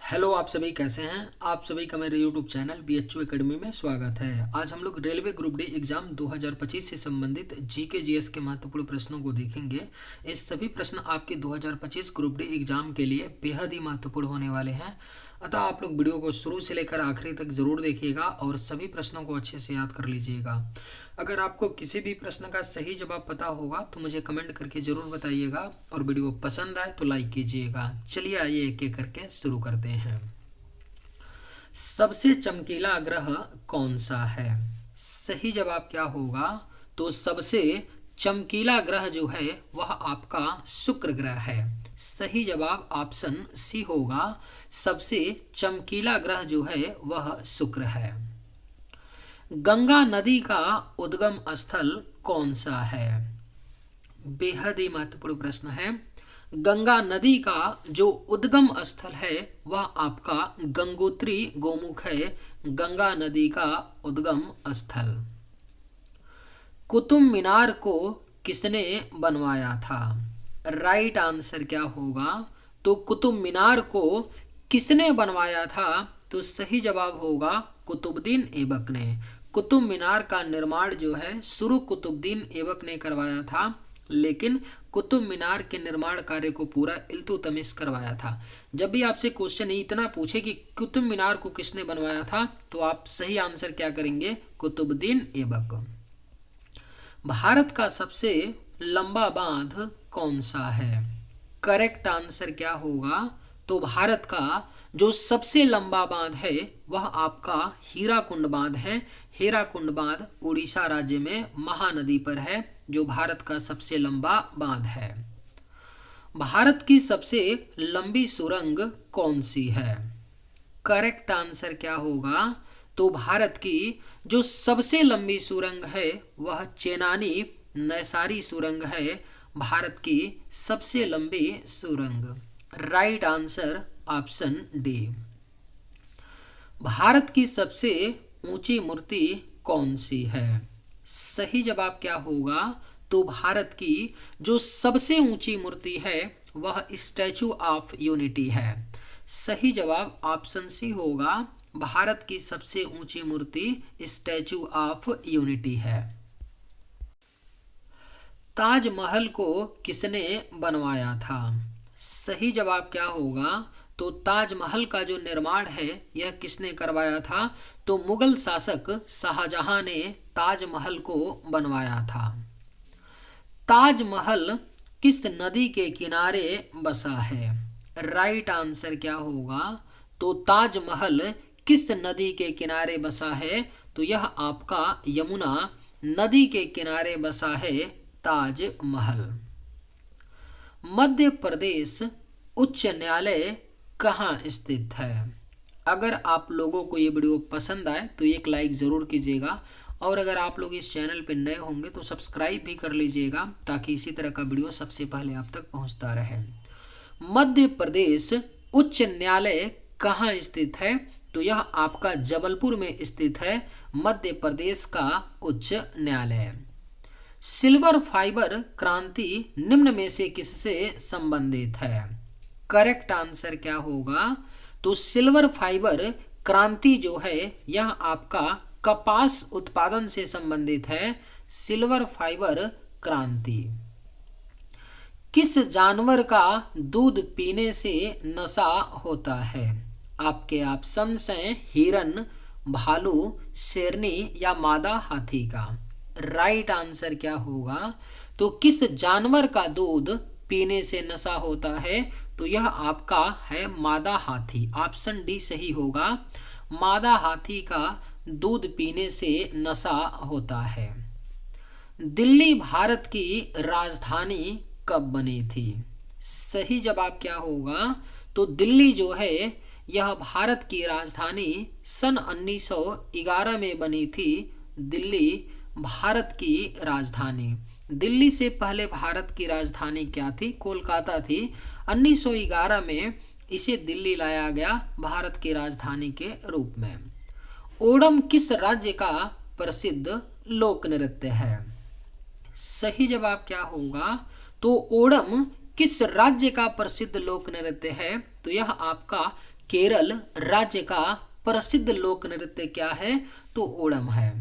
Hello, आप सभी कैसे हैं। आप सभी का मेरे यूट्यूब चैनल BHU एकेडमी में स्वागत है। आज हम लोग रेलवे ग्रुप डी एग्जाम 2025 से संबंधित जीके जीएस के महत्वपूर्ण प्रश्नों को देखेंगे। इस सभी प्रश्न आपके 2025 ग्रुप डी एग्जाम के लिए बेहद ही महत्वपूर्ण होने वाले हैं। अतः आप लोग वीडियो को शुरू से लेकर आखिरी तक जरूर देखिएगा और सभी प्रश्नों को अच्छे से याद कर लीजिएगा। अगर आपको किसी भी प्रश्न का सही जवाब पता होगा तो मुझे कमेंट करके ज़रूर बताइएगा और वीडियो पसंद आए तो लाइक कीजिएगा। चलिए आइए एक एक करके शुरू करते हैं। सबसे चमकीला ग्रह कौन सा है? सही जवाब क्या होगा? तो सबसे चमकीला ग्रह जो है वह आपका शुक्र ग्रह है। सही जवाब ऑप्शन सी होगा। सबसे चमकीला ग्रह जो है वह शुक्र है। गंगा नदी का उद्गम स्थल कौन सा है? बेहद ही महत्वपूर्ण प्रश्न है। गंगा नदी का जो उद्गम स्थल है वह आपका गंगोत्री गोमुख है। गंगा नदी का उद्गम स्थल। कुतुब मीनार को किसने बनवाया था? राइट आंसर क्या होगा? तो कुतुब मीनार को किसने बनवाया था? तो सही जवाब होगा कुतुबुद्दीन ऐबक ने। कुतुब मीनार का निर्माण जो है शुरू कुतुबुद्दीन ऐबक ने करवाया था, लेकिन कुतुब मीनार के निर्माण कार्य को पूरा इल्तुतमिश करवाया था। जब भी आपसे क्वेश्चन इतना पूछे कि कुतुब मीनार को किसने बनवाया था तो आप सही आंसर क्या करेंगे? कुतुबुद्दीन ऐबक। भारत का सबसे लंबा बांध कौन सा है? करेक्ट आंसर क्या होगा? तो भारत का जो सबसे लंबा बांध है वह आपका हीराकुंड बांध है। हीराकुंड बांध उड़ीसा राज्य में महानदी पर है, जो भारत का सबसे लंबा बांध है। भारत की सबसे लंबी सुरंग कौन सी है? करेक्ट आंसर क्या होगा? तो भारत की जो सबसे लंबी सुरंग है वह चेनानी नैसारी सुरंग है। भारत की सबसे लंबी सुरंग। Right answer option D. Bharat की सबसे ऊंची मूर्ति कौन सी है? सही जवाब क्या होगा? तो भारत की जो सबसे ऊंची मूर्ति है वह स्टैचू ऑफ यूनिटी है। सही जवाब ऑप्शन सी होगा। भारत की सबसे ऊंची मूर्ति स्टैचू ऑफ यूनिटी है। ताजमहल को किसने बनवाया था? सही जवाब क्या होगा? तो ताजमहल का जो निर्माण है यह किसने करवाया था? तो मुगल शासक शाहजहां ने ताजमहल को बनवाया था। ताजमहल किस नदी के किनारे बसा है? राइट आंसर क्या होगा? तो ताजमहल किस नदी के किनारे बसा है? तो यह आपका यमुना नदी के किनारे बसा है ताजमहल। मध्य प्रदेश उच्च न्यायालय कहाँ स्थित है? अगर आप लोगों को ये वीडियो पसंद आए तो एक लाइक ज़रूर कीजिएगा, और अगर आप लोग इस चैनल पर नए होंगे तो सब्सक्राइब भी कर लीजिएगा, ताकि इसी तरह का वीडियो सबसे पहले आप तक पहुंचता रहे। मध्य प्रदेश उच्च न्यायालय कहाँ स्थित है? तो यह आपका जबलपुर में स्थित है, मध्य प्रदेश का उच्च न्यायालय। सिल्वर फाइबर क्रांति निम्न में से किससे संबंधित है? करेक्ट आंसर क्या होगा? तो सिल्वर फाइबर क्रांति जो है यह आपका कपास उत्पादन से संबंधित है। सिल्वर फाइबर क्रांति। किस जानवर का दूध पीने से नशा होता है? आपके ऑप्शंस हैं हिरन, भालू, शेरनी या मादा हाथी का। राइट आंसर क्या होगा? तो किस जानवर का दूध पीने से नशा होता है? तो यह आपका है मादा हाथी। ऑप्शन डी सही होगा। मादा हाथी का दूध पीने से नशा होता है। दिल्ली भारत की राजधानी कब बनी थी? सही जवाब क्या होगा? तो दिल्ली जो है यह भारत की राजधानी सन 1911 में बनी थी। दिल्ली भारत की राजधानी। दिल्ली से पहले भारत की राजधानी क्या थी? कोलकाता थी। 1911 में इसे दिल्ली लाया गया भारत की राजधानी के रूप में। ओणम किस राज्य का प्रसिद्ध लोक नृत्य है? सही जवाब क्या होगा? तो ओणम किस राज्य का प्रसिद्ध लोक नृत्य है? तो यह आपका केरल राज्य का प्रसिद्ध लोक नृत्य क्या है? तो ओणम है।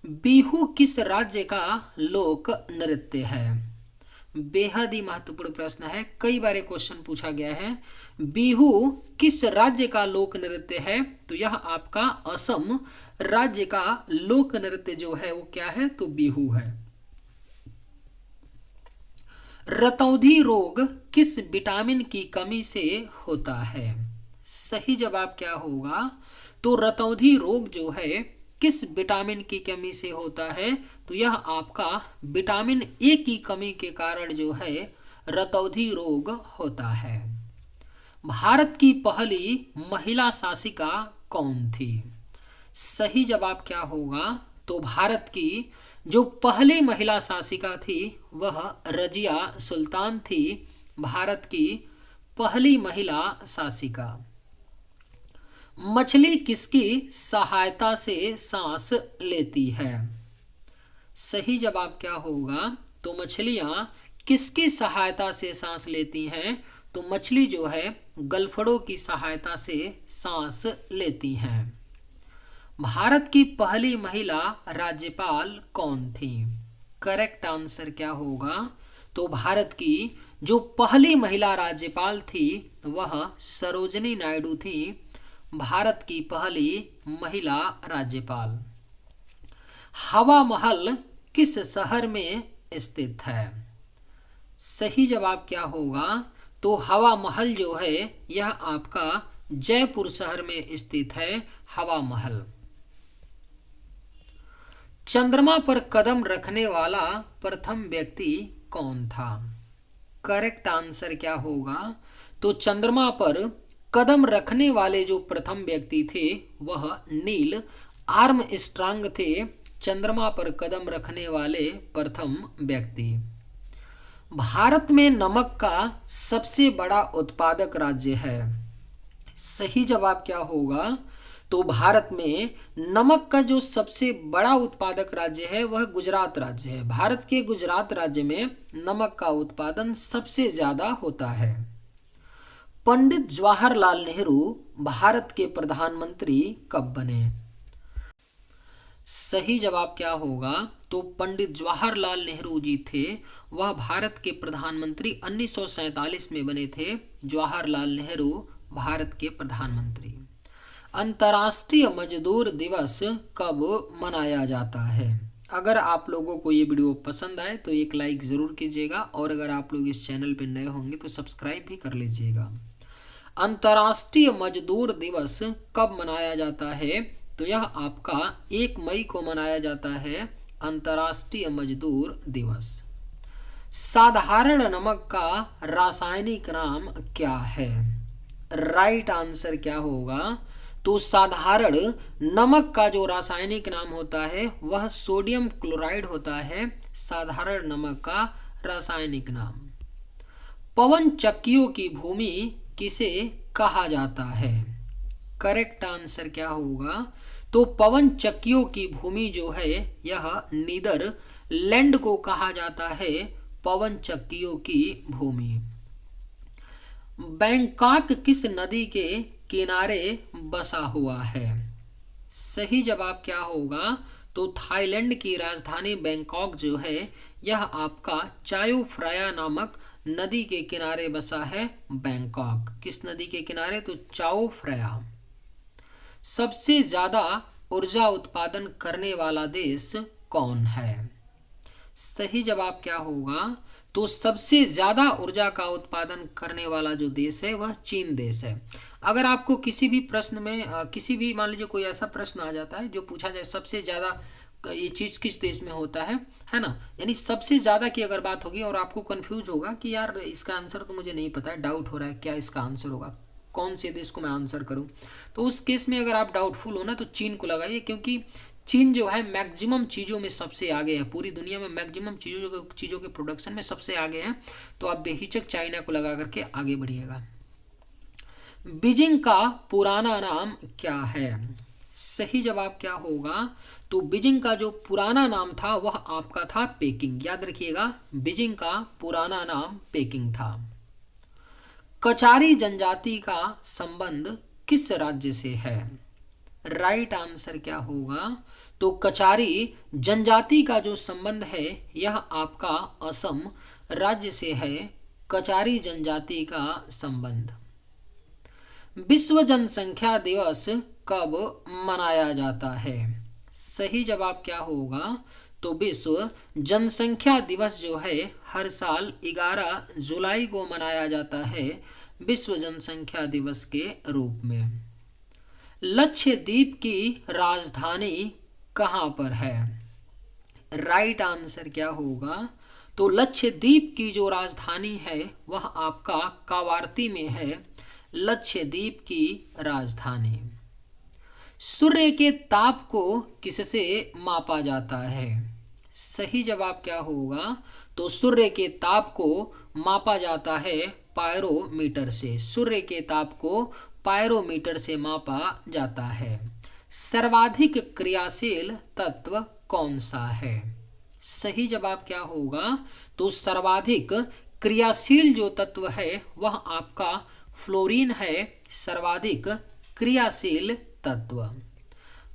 बिहू किस राज्य का लोक नृत्य है? बेहद ही महत्वपूर्ण प्रश्न है, कई बार ये क्वेश्चन पूछा गया है। बिहू किस राज्य का लोक नृत्य है? तो यह आपका असम राज्य का लोक नृत्य जो है वो क्या है? तो बिहू है। रतौंधी रोग किस विटामिन की कमी से होता है? सही जवाब क्या होगा? तो रतौंधी रोग जो है किस विटामिन की कमी से होता है? तो यह आपका विटामिन ए की कमी के कारण जो है रतौंधी रोग होता है। भारत की पहली महिला शासिका कौन थी? सही जवाब क्या होगा? तो भारत की जो पहली महिला शासिका थी वह रजिया सुल्तान थी, भारत की पहली महिला शासिका। मछली किसकी सहायता से सांस लेती है? सही जवाब क्या होगा? तो मछलियां किसकी सहायता से सांस लेती हैं? तो मछली जो है गलफड़ों की सहायता से सांस लेती हैं। भारत की पहली महिला राज्यपाल कौन थी? करेक्ट आंसर क्या होगा? तो भारत की जो पहली महिला राज्यपाल थी वह सरोजिनी नायडू थी, भारत की पहली महिला राज्यपाल। हवा महल किस शहर में स्थित है? सही जवाब क्या होगा? तो हवा महल जो है यह आपका जयपुर शहर में स्थित है, हवा महल। चंद्रमा पर कदम रखने वाला प्रथम व्यक्ति कौन था? करेक्ट आंसर क्या होगा? तो चंद्रमा पर कदम रखने वाले जो प्रथम व्यक्ति थे वह नील आर्मस्ट्रांग थे, चंद्रमा पर कदम रखने वाले प्रथम व्यक्ति। भारत में नमक का सबसे बड़ा उत्पादक राज्य है? सही जवाब क्या होगा? तो भारत में नमक का जो सबसे बड़ा उत्पादक राज्य है वह गुजरात राज्य है। भारत के गुजरात राज्य में नमक का उत्पादन सबसे ज्यादा होता है। पंडित जवाहरलाल नेहरू भारत के प्रधानमंत्री कब बने? सही जवाब क्या होगा? तो पंडित जवाहरलाल नेहरू जी थे वह भारत के प्रधानमंत्री 1947 में बने थे, जवाहरलाल नेहरू भारत के प्रधानमंत्री। अंतर्राष्ट्रीय मजदूर दिवस कब मनाया जाता है? अगर आप लोगों को ये वीडियो पसंद आए तो एक लाइक ज़रूर कीजिएगा और अगर आप लोग इस चैनल पर नए होंगे तो सब्सक्राइब भी कर लीजिएगा। अंतर्राष्ट्रीय मजदूर दिवस कब मनाया जाता है? तो यह आपका 1 मई को मनाया जाता है, अंतर्राष्ट्रीय मजदूर दिवस। साधारण नमक का रासायनिक नाम क्या है? राइट आंसर क्या होगा? तो साधारण नमक का जो रासायनिक नाम होता है वह सोडियम क्लोराइड होता है, साधारण नमक का रासायनिक नाम। पवन चक्कियों की भूमि किसे कहा जाता है? करेक्ट आंसर क्या होगा? तो पवन चक्कियों की भूमि जो है यह नीदरलैंड को कहा जाता है, पवन चक्कियों की भूमि। बैंकॉक किस नदी के किनारे बसा हुआ है? सही जवाब क्या होगा? तो थाईलैंड की राजधानी बैंकॉक जो है यह आपका चायो फ्राया नामक नदी के किनारे बसा है, बैंकॉक। किस नदी के किनारे? तो चाओ फ्राया। सबसे ज्यादा ऊर्जा उत्पादन करने वाला देश कौन है? सही जवाब क्या होगा? तो सबसे ज्यादा ऊर्जा का उत्पादन करने वाला जो देश है वह चीन देश है। अगर आपको किसी भी प्रश्न में किसी भी मान लीजिए कोई ऐसा प्रश्न आ जाता है जो पूछा जाए सबसे ज्यादा ये चीज किस देश में होता है ना, यानी सबसे ज्यादा की अगर बात होगी और आपको कंफ्यूज होगा कि यार इसका आंसर तो मुझे नहीं पता है, डाउट हो रहा है क्या इसका आंसर होगा, कौन से देश को मैं आंसर करूं, तो उस केस में अगर आप डाउटफुल हो ना तो चीन को लगाइए, क्योंकि चीन जो है मैक्सिमम चीज़ों में सबसे आगे है, पूरी दुनिया में मैक्सिमम चीज़ों के प्रोडक्शन में सबसे आगे है। तो आप बेहिचक चाइना को लगा करके आगे बढ़िएगा। बीजिंग का पुराना नाम क्या है? सही जवाब क्या होगा? तो बीजिंग का जो पुराना नाम था वह आपका था पेकिंग। याद रखिएगा, बीजिंग का पुराना नाम पेकिंग था। कचारी जनजाति का संबंध किस राज्य से है? राइट आंसर क्या होगा? तो कचारी जनजाति का जो संबंध है यह आपका असम राज्य से है। कचारी जनजाति का संबंध। विश्व जनसंख्या दिवस कब मनाया जाता है? सही जवाब क्या होगा? तो विश्व जनसंख्या दिवस जो है हर साल 11 जुलाई को मनाया जाता है विश्व जनसंख्या दिवस के रूप में। लक्षद्वीप की राजधानी कहाँ पर है? राइट आंसर क्या होगा? तो लक्षद्वीप की जो राजधानी है वह आपका कावारती में है। लक्षद्वीप की राजधानी। सूर्य के ताप को किससे मापा जाता है? सही जवाब क्या होगा? तो सूर्य के ताप को मापा जाता है पायरोमीटर से। सूर्य के ताप को पायरोमीटर से मापा जाता है। सर्वाधिक क्रियाशील तत्व कौन सा है? सही जवाब क्या होगा? तो सर्वाधिक क्रियाशील जो तत्व है वह आपका फ्लोरीन है। सर्वाधिक क्रियाशील तत्व।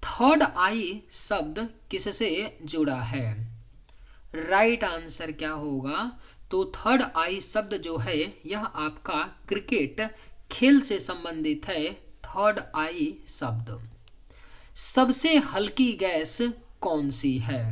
थर्ड आई शब्द किससे जुड़ा है? राइट आंसर क्या होगा? तो थर्ड आई शब्द जो है यह आपका क्रिकेट खेल से संबंधित है। थर्ड आई शब्द। सबसे हल्की गैस कौन सी है?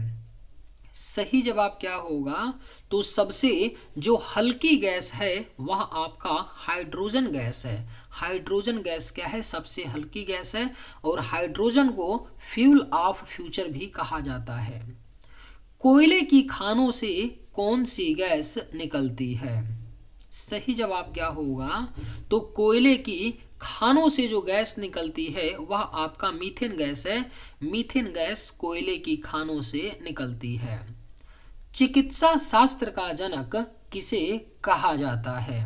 सही जवाब क्या होगा? तो सबसे जो हल्की गैस है वह आपका हाइड्रोजन गैस है। हाइड्रोजन गैस क्या है? सबसे हल्की गैस है। और हाइड्रोजन को फ्यूल ऑफ फ्यूचर भी कहा जाता है। कोयले की खानों से कौन सी गैस निकलती है? सही जवाब क्या होगा? तो कोयले की खानों से जो गैस निकलती है वह आपका मीथेन गैस है। मीथेन गैस कोयले की खानों से निकलती है। चिकित्सा शास्त्र का जनक किसे कहा जाता है?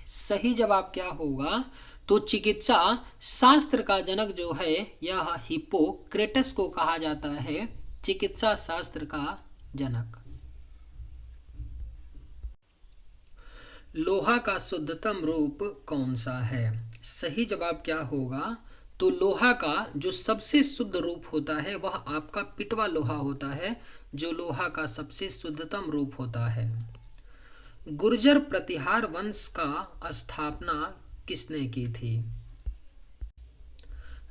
सही जवाब क्या होगा? तो चिकित्सा शास्त्र का जनक जो है यह हिप्पोक्रेटस को कहा जाता है। चिकित्सा शास्त्र का जनक। लोहा का शुद्धतम रूप कौन सा है? सही जवाब क्या होगा? तो लोहा का जो सबसे शुद्ध रूप होता है वह आपका पिटवा लोहा होता है, जो लोहा का सबसे शुद्धतम रूप होता है। गुर्जर प्रतिहार वंश का स्थापना किसने की थी?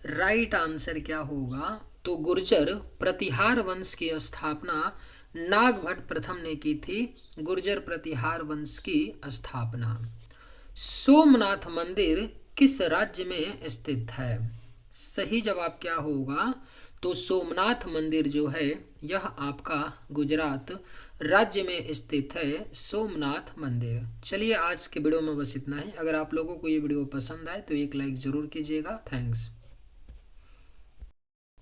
राइट आंसर क्या होगा? तो गुर्जर प्रतिहार वंश की स्थापना नागभट्ट प्रथम ने की थी। गुर्जर प्रतिहार वंश की स्थापना। सोमनाथ मंदिर किस राज्य में स्थित है? सही जवाब क्या होगा? तो सोमनाथ मंदिर जो है यह आपका गुजरात राज्य में स्थित है। सोमनाथ मंदिर। चलिए आज के वीडियो में बस इतना ही। अगर आप लोगों को ये वीडियो पसंद आए तो एक लाइक ज़रूर कीजिएगा। थैंक्स।